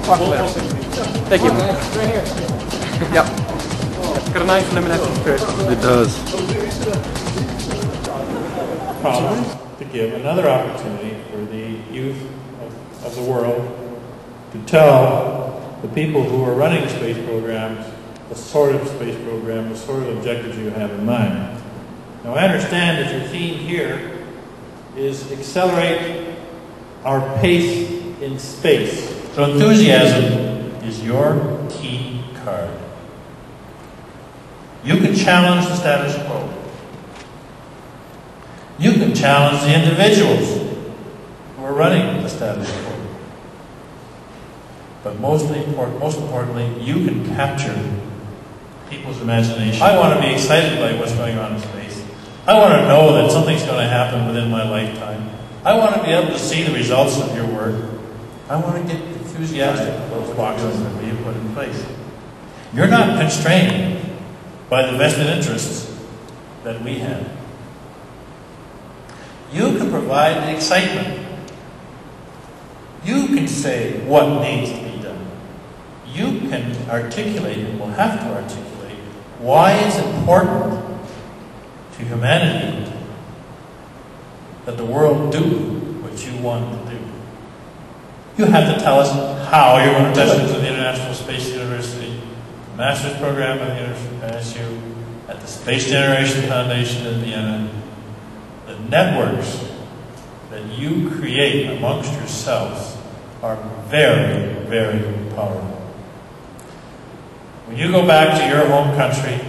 Walk a little. Thank you. Right here. Yep. Got a knife and lemon apple spirit. It does. Promise to give another opportunity for the youth of the world to tell the people who are running space programs the sort of space program, the sort of objectives you have in mind. Now I understand that your theme here is accelerate our pace in space. So enthusiasm is your key card. You can challenge the status quo. You can challenge the individuals who are running the status quo. But most importantly, you can capture people's imagination. I want to be excited by what's going on in space. I want to know that something's going to happen within my lifetime. I want to be able to see the results of your work. I want to get enthusiastic about those boxes that we have put in place. You're not constrained by the vested interests that we have. You can provide the excitement. You can say what needs to be done. You can articulate, and will have to articulate, why it's important to humanity that the world do what you want to do. You have to tell us how you're going to test it at the International Space University, the Master's Program at the NSU, at the Space Generation Foundation in Vienna. The networks that you create amongst yourselves are very, very powerful. When you go back to your home country,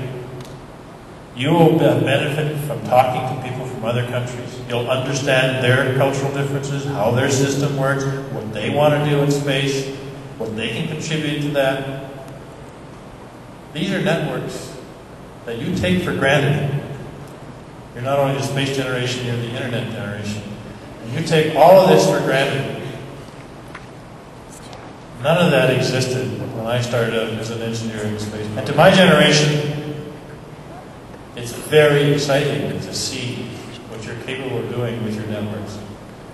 you will benefit from talking to people from other countries. You'll understand their cultural differences, how their system works, what they want to do in space, what they can contribute to that. These are networks that you take for granted. You're not only the space generation, you're the internet generation. And you take all of this for granted. None of that existed when I started out as an engineer in space. And to my generation, it's very exciting to see what you're capable of doing with your networks.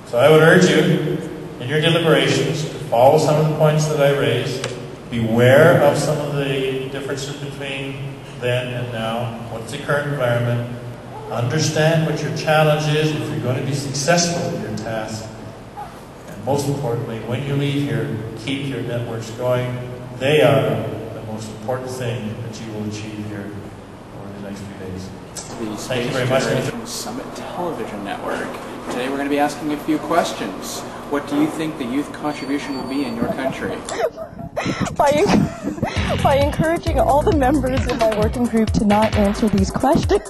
So I would urge you, in your deliberations, to follow some of the points that I raised. Beware of some of the differences between then and now. What's the current environment? Understand what your challenge is if you're going to be successful in your task. And most importantly, when you leave here, keep your networks going. They are the most important thing that you will achieve here over the next few days. Thank you very much. Summit Television Network. Today we're going to be asking a few questions. What do you think the youth contribution will be in your country? By encouraging all the members in my working group to not answer these questions.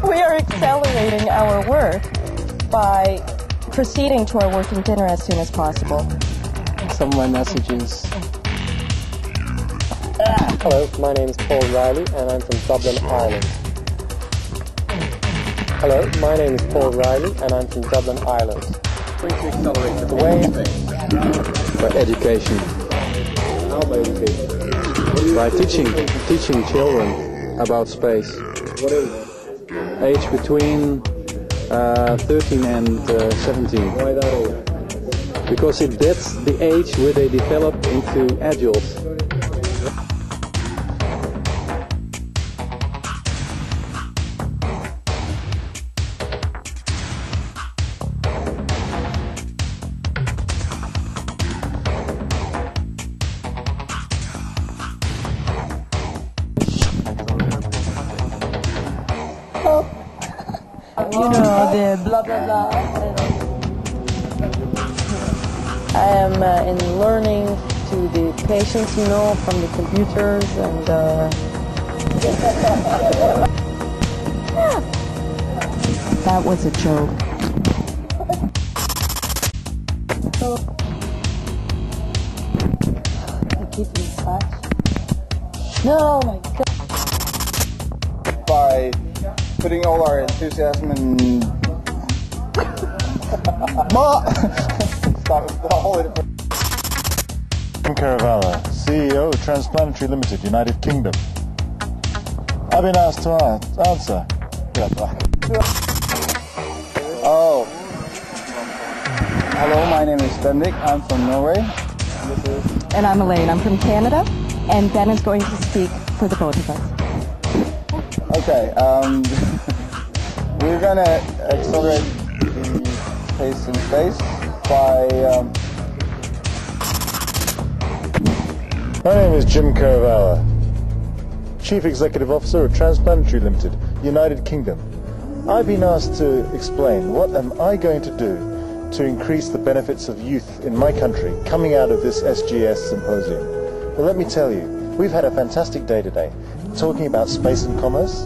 We are accelerating our work by proceeding to our working dinner as soon as possible. Some of my messages. Hello, my name is Paul Riley and I'm from Dublin, Ireland. Hello, my name is Paul Riley and I'm from Dublin, Ireland. The way by education. How by education? By teaching children about space. What is it? Age between 13 and 17. Why that age? Because that's the age where they develop into adults. You know, the blah blah blah. I am in learning to the patients, you know, from the computers and that was a joke. Keep in touch. No, my God. By putting all our enthusiasm in Caravala, CEO, Transplanetary Limited, United Kingdom. I've been asked to answer. Oh. Hello, my name is Bendik. I'm from Norway. And I'm Elaine. I'm from Canada. And Ben is going to speak for the both of us. Okay, we're going to accelerate the pace in space by... My name is Jim Caravalla, Chief Executive Officer of Transplanetary Limited, United Kingdom. I've been asked to explain what am I going to do to increase the benefits of youth in my country coming out of this SGS symposium. Well, let me tell you, we've had a fantastic day today talking about space and commerce,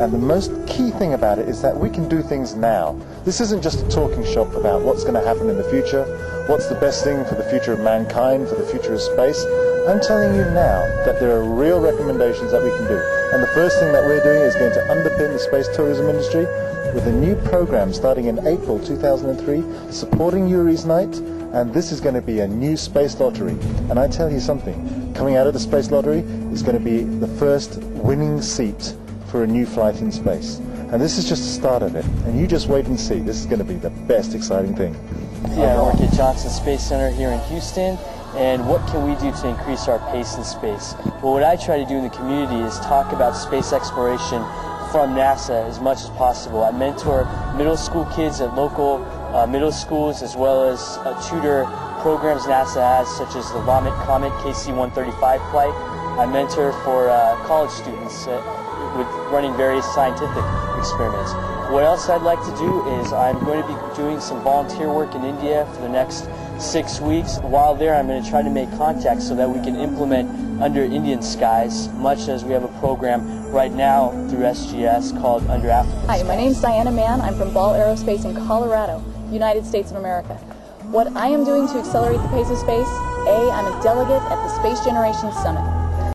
and the most key thing about it is that we can do things now. This isn't just a talking shop about what's going to happen in the future, what's the best thing for the future of mankind, for the future of space. I'm telling you now that there are real recommendations that we can do. And the first thing that we're doing is going to underpin the space tourism industry with a new program starting in April 2003, supporting Yuri's Night, and this is going to be a new space lottery. And I tell you something, coming out of the space lottery is going to be the first winning seat for a new flight in space. And this is just the start of it. And you just wait and see. This is going to be the best exciting thing. Yeah, I work at Johnson Space Center here in Houston. And what can we do to increase our pace in space? Well, what I try to do in the community is talk about space exploration from NASA as much as possible. I mentor middle school kids at local middle schools, as well as tutor programs NASA has, such as the Vomit Comet KC-135 flight. I mentor for college students with running various scientific experiments. What else I'd like to do is I'm going to be doing some volunteer work in India for the next 6 weeks. While there, I'm going to try to make contacts so that we can implement under Indian skies, much as we have a program right now through SGS called Under African Skies. Hi, my name is Diana Mann. I'm from Ball Aerospace in Colorado, United States of America. What I am doing to accelerate the pace of space: A, I'm a delegate at the Space Generation Summit.